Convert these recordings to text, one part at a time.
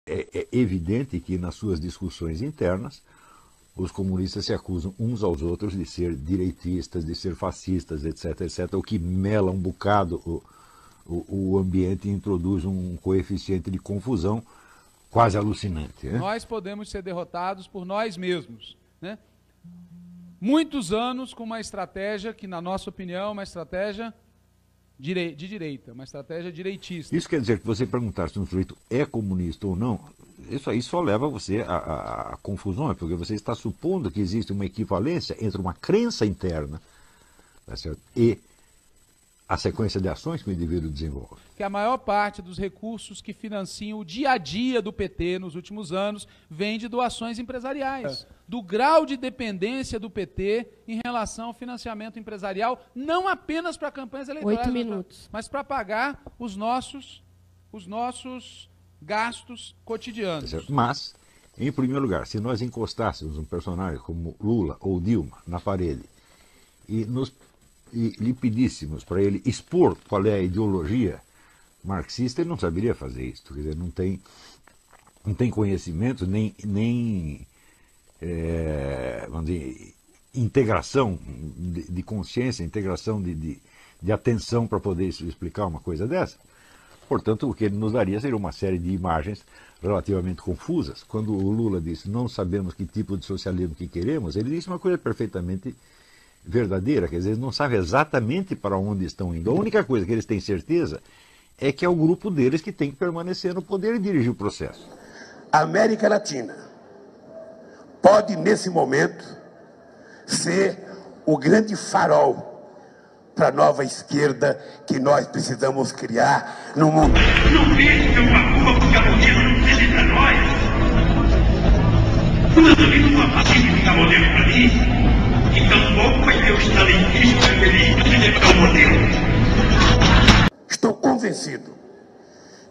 É evidente que nas suas discussões internas os comunistas se acusam uns aos outros de ser direitistas, de ser fascistas, etc, etc, o que mela um bocado o ambiente e introduz um coeficiente de confusão quase alucinante. Né? Nós podemos ser derrotados por nós mesmos. Né? Muitos anos com uma estratégia que, na nossa opinião, é uma estratégia de direita, uma estratégia direitista. Isso quer dizer que você perguntar se um sujeito é comunista ou não, isso aí só leva você a confusões, porque você está supondo que existe uma equivalência entre uma crença interna, tá certo, e a sequência de ações que o indivíduo desenvolve. Que a maior parte dos recursos que financiam o dia a dia do PT nos últimos anos vem de doações empresariais. Do grau de dependência do PT em relação ao financiamento empresarial, não apenas para campanhas eleitorais, 8 minutos. mas para pagar os nossos gastos cotidianos. Tá certo? Mas, em primeiro lugar, se nós encostássemos um personagem como Lula ou Dilma na parede e lhe pedíssemos para ele expor qual é a ideologia marxista, ele não saberia fazer isso. Quer dizer, não tem conhecimento, nem vamos dizer, integração de consciência, integração de atenção para poder explicar uma coisa dessa. Portanto, o que ele nos daria seria uma série de imagens relativamente confusas. Quando o Lula disse não sabemos que tipo de socialismo que queremos, ele disse uma coisa perfeitamente verdadeira, quer dizer, eles não sabem exatamente para onde estão indo. A única coisa que eles têm certeza é que é o grupo deles que tem que permanecer no poder e dirigir o processo. A América Latina pode, nesse momento, ser o grande farol para a nova esquerda que nós precisamos criar no mundo. Não pense que é uma rua porque a modelo não precisa para nós. Eu também não sou fascista ficar modelo para mim. E tampouco vai ter os talentistas felizes de ser o modelo. Estou convencido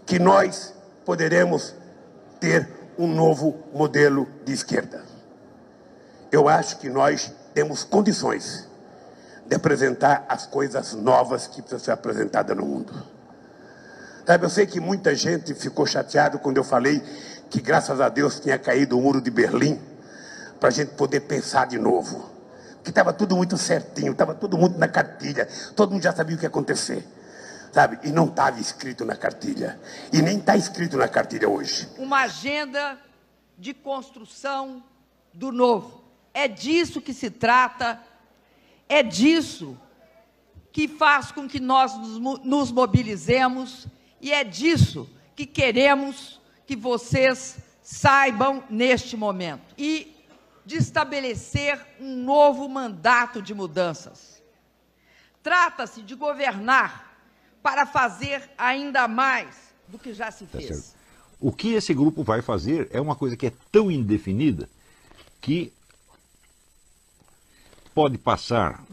que nós poderemos ter um novo modelo de esquerda. Eu acho que nós temos condições de apresentar as coisas novas que precisam ser apresentadas no mundo. Sabe, eu sei que muita gente ficou chateada quando eu falei que, graças a Deus, tinha caído o muro de Berlim para a gente poder pensar de novo. Porque estava tudo muito certinho, estava tudo muito na cartilha, todo mundo já sabia o que ia acontecer. Sabe? E não estava escrito na cartilha. E nem está escrito na cartilha hoje. Uma agenda de construção do novo. É disso que se trata, é disso que faz com que nós nos mobilizemos e é disso que queremos que vocês saibam neste momento. E de estabelecer um novo mandato de mudanças. Trata-se de governar para fazer ainda mais do que já se fez. O que esse grupo vai fazer é uma coisa que é tão indefinida que pode passar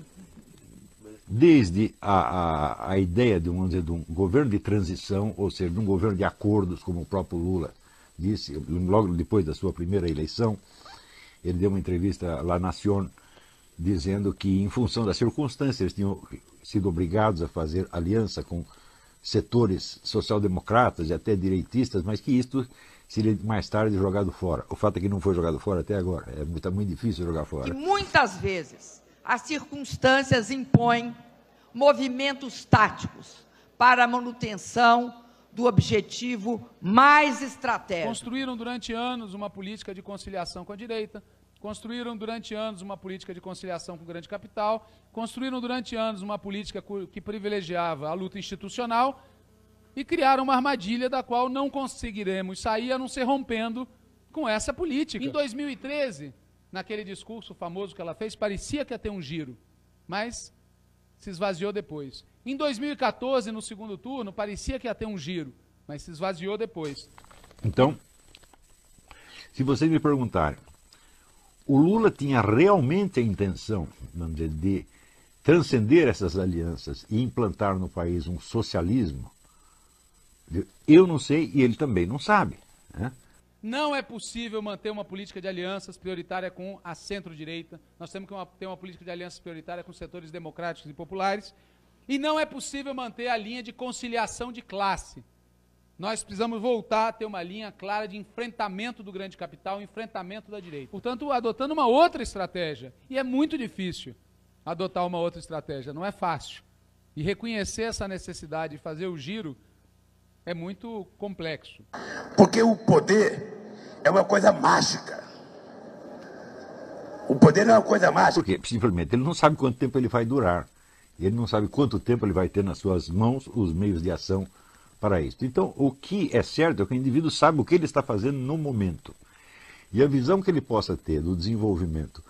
desde a ideia de, vamos dizer, de um governo de transição, ou seja, de um governo de acordos, como o próprio Lula disse, logo depois da sua primeira eleição. Ele deu uma entrevista lá na Nación dizendo que, em função das circunstâncias, eles tinham sido obrigados a fazer aliança com setores social-democratas e até direitistas, mas que isto seria mais tarde jogado fora. O fato é que não foi jogado fora até agora. Está muito difícil jogar fora. E muitas vezes as circunstâncias impõem movimentos táticos para a manutenção do objetivo mais estratégico. Construíram durante anos uma política de conciliação com a direita, construíram durante anos uma política de conciliação com o grande capital, construíram durante anos uma política que privilegiava a luta institucional e criaram uma armadilha da qual não conseguiremos sair a não ser rompendo com essa política. Em 2013, naquele discurso famoso que ela fez, parecia que ia ter um giro, mas se esvaziou depois. Em 2014, no segundo turno, parecia que ia ter um giro, mas se esvaziou depois. Então, se vocês me perguntarem, o Lula tinha realmente a intenção, vamos dizer, de transcender essas alianças e implantar no país um socialismo? Eu não sei e ele também não sabe, né? Não é possível manter uma política de alianças prioritária com a centro-direita. Nós temos que ter uma política de alianças prioritária com setores democráticos e populares. E não é possível manter a linha de conciliação de classe. Nós precisamos voltar a ter uma linha clara de enfrentamento do grande capital, enfrentamento da direita. Portanto, adotando uma outra estratégia. E é muito difícil adotar uma outra estratégia, não é fácil. E reconhecer essa necessidade de fazer o giro é muito complexo. Porque o poder é uma coisa mágica. O poder é uma coisa mágica. Porque, simplesmente, ele não sabe quanto tempo ele vai durar. Ele não sabe quanto tempo ele vai ter nas suas mãos os meios de ação para isso. Então, o que é certo é que o indivíduo sabe o que ele está fazendo no momento. E a visão que ele possa ter do desenvolvimento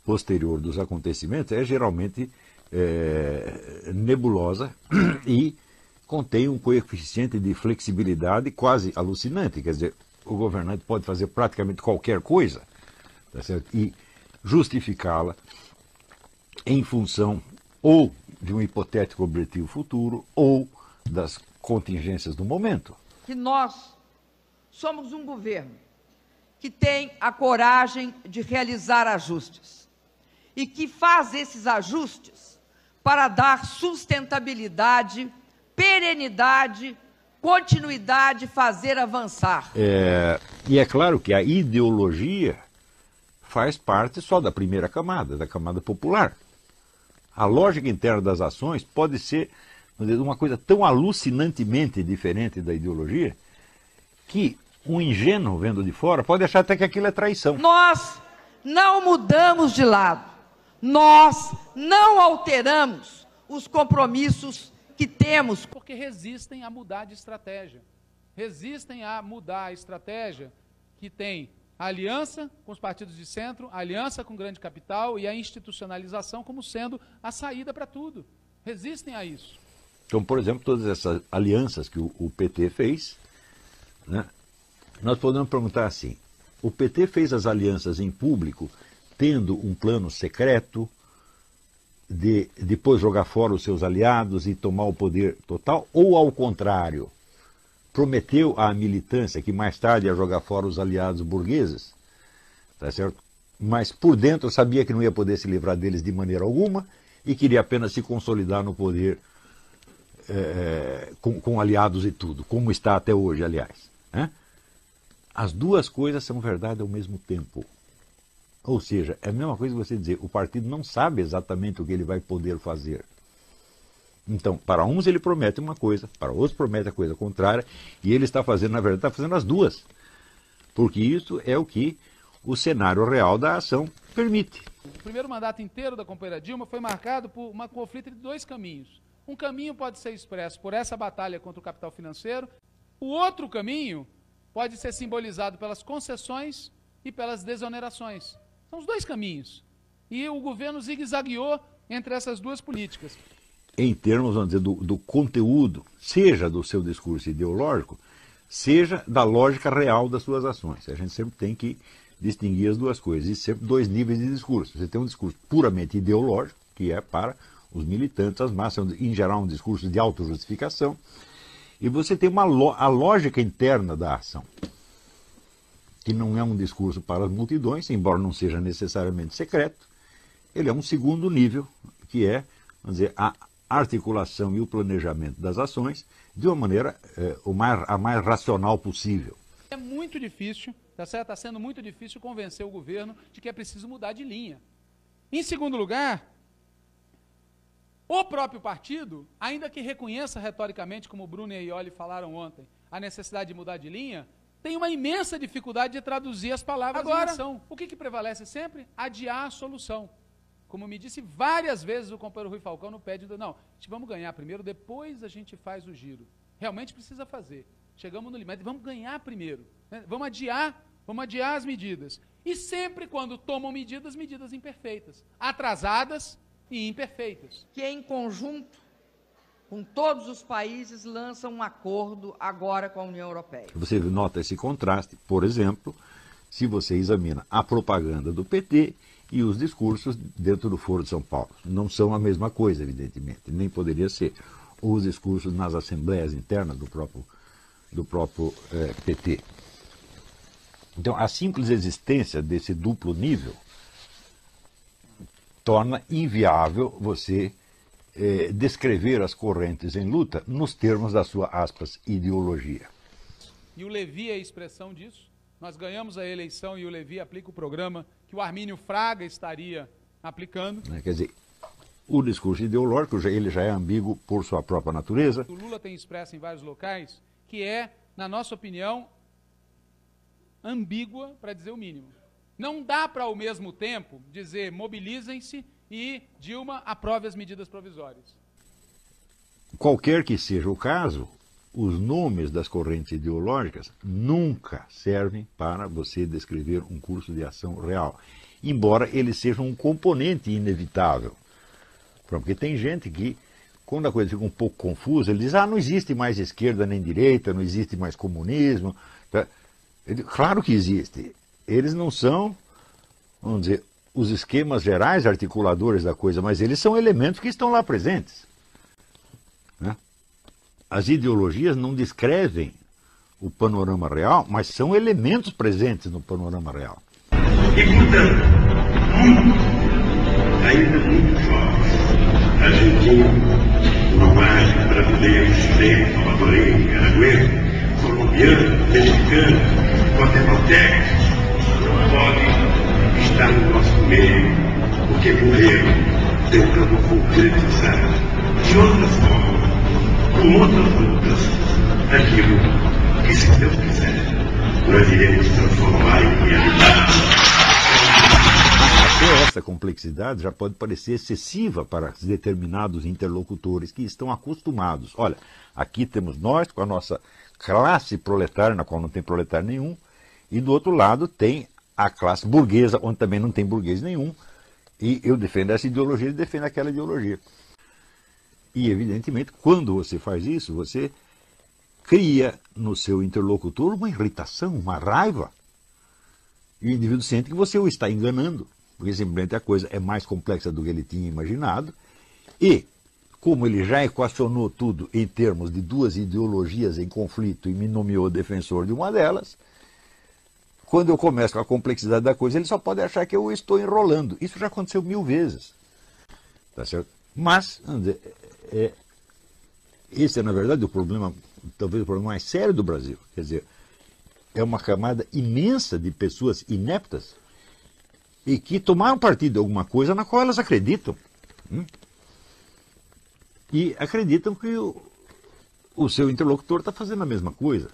posterior dos acontecimentos é geralmente nebulosa e contém um coeficiente de flexibilidade quase alucinante. Quer dizer, o governante pode fazer praticamente qualquer coisa, tá certo? E justificá-la em função ou de um hipotético objetivo futuro ou das contingências do momento. Que nós somos um governo que tem a coragem de realizar ajustes e que faz esses ajustes para dar sustentabilidade, perenidade, continuidade, fazer avançar. E é claro que a ideologia faz parte só da primeira camada, da camada popular. A lógica interna das ações pode ser uma coisa tão alucinantemente diferente da ideologia que um ingênuo vendo de fora pode achar até que aquilo é traição. Nós não mudamos de lado. Nós não alteramos os compromissos que temos. Porque resistem a mudar de estratégia. Resistem a mudar a estratégia que tem a aliança com os partidos de centro, a aliança com o grande capital e a institucionalização como sendo a saída para tudo. Resistem a isso. Então, por exemplo, todas essas alianças que o PT fez, né, nós podemos perguntar assim, o PT fez as alianças em público tendo um plano secreto de depois jogar fora os seus aliados e tomar o poder total, ou ao contrário, prometeu à militância que mais tarde ia jogar fora os aliados burgueses, tá certo? Mas por dentro sabia que não ia poder se livrar deles de maneira alguma e queria apenas se consolidar no poder com aliados e tudo, como está até hoje, aliás. Né? As duas coisas são verdade ao mesmo tempo. Ou seja, é a mesma coisa que você dizer, o partido não sabe exatamente o que ele vai poder fazer. Então, para uns ele promete uma coisa, para outros promete a coisa contrária, e ele está fazendo, na verdade, está fazendo as duas. Porque isso é o que o cenário real da ação permite. O primeiro mandato inteiro da companheira Dilma foi marcado por uma conflito entre dois caminhos. Um caminho pode ser expresso por essa batalha contra o capital financeiro, o outro caminho pode ser simbolizado pelas concessões e pelas desonerações. São os dois caminhos. E o governo zigue-zagueou entre essas duas políticas. Em termos, vamos dizer, do conteúdo, seja do seu discurso ideológico, seja da lógica real das suas ações. A gente sempre tem que distinguir as duas coisas. E sempre dois níveis de discurso. Você tem um discurso puramente ideológico, que é para os militantes, as massas, em geral um discurso de autojustificação, e você tem a lógica interna da ação, que não é um discurso para as multidões, embora não seja necessariamente secreto, ele é um segundo nível, que é, vamos dizer, a articulação e o planejamento das ações de uma maneira a mais racional possível. É muito difícil, tá certo? Está sendo muito difícil convencer o governo de que é preciso mudar de linha. Em segundo lugar, o próprio partido, ainda que reconheça retoricamente, como Bruno e Aioli falaram ontem, a necessidade de mudar de linha, tem uma imensa dificuldade de traduzir as palavras em ação. O que prevalece sempre? Adiar a solução. Como me disse várias vezes o companheiro Rui Falcão no pé de... Não, vamos ganhar primeiro, depois a gente faz o giro. Realmente precisa fazer. Chegamos no limite, vamos ganhar primeiro. Né? Vamos adiar as medidas. E sempre quando tomam medidas imperfeitas, atrasadas e imperfeitas. Que em conjunto, com todos os países, lançam um acordo agora com a União Europeia. Você nota esse contraste, por exemplo, se você examina a propaganda do PT e os discursos dentro do Foro de São Paulo. Não são a mesma coisa, evidentemente, nem poderia ser. Os discursos nas assembleias internas do próprio PT. Então, a simples existência desse duplo nível torna inviável você descrever as correntes em luta nos termos da sua, aspas, ideologia. e o Levi é a expressão disso. Nós ganhamos a eleição e o Levi aplica o programa que o Armínio Fraga estaria aplicando. Quer dizer, o discurso ideológico, ele já é ambíguo por sua própria natureza. O Lula tem expresso em vários locais, que é, na nossa opinião, ambígua, para dizer o mínimo. Não dá para, ao mesmo tempo, dizer mobilizem-se e Dilma aprove as medidas provisórias. Qualquer que seja o caso, os nomes das correntes ideológicas nunca servem para você descrever um curso de ação real, embora eles sejam um componente inevitável. Porque tem gente que, quando a coisa fica um pouco confusa, ele diz, não existe mais esquerda nem direita, não existe mais comunismo. Claro que existe. Eles não são, vamos dizer, os esquemas gerais articuladores da coisa, mas eles são elementos que estão lá presentes. As ideologias não descrevem o panorama real, mas são elementos presentes no panorama real. E, portanto, ainda muito jovens, argentinos, uruguaios, brasileiros, chilenos, salvadorenhos, araguenos, colombianos, mexicanos, guatemaltecos, não podem estar no nosso meio, porque morreram tentando concretizar de outra forma, com outras lutas, aquilo que, se Deus quiser, nós iremos transformar em realidade. Até essa complexidade já pode parecer excessiva para determinados interlocutores que estão acostumados. Olha, aqui temos nós com a nossa classe proletária, na qual não tem proletário nenhum, e do outro lado tem a classe burguesa, onde também não tem burguês nenhum, e eu defendo essa ideologia, ele defende aquela ideologia. E, evidentemente, quando você faz isso, você cria no seu interlocutor uma irritação, uma raiva. E o indivíduo sente que você o está enganando, porque simplesmente a coisa é mais complexa do que ele tinha imaginado. E, como ele já equacionou tudo em termos de duas ideologias em conflito e me nomeou defensor de uma delas, quando eu começo com a complexidade da coisa, ele só pode achar que eu estou enrolando. Isso já aconteceu 1000 vezes. Tá certo? Mas, vamos dizer, esse é, na verdade, o problema, talvez o problema mais sério do Brasil. Quer dizer, é uma camada imensa de pessoas ineptas e que tomaram partido de alguma coisa na qual elas acreditam. E acreditam que o seu interlocutor está fazendo a mesma coisa.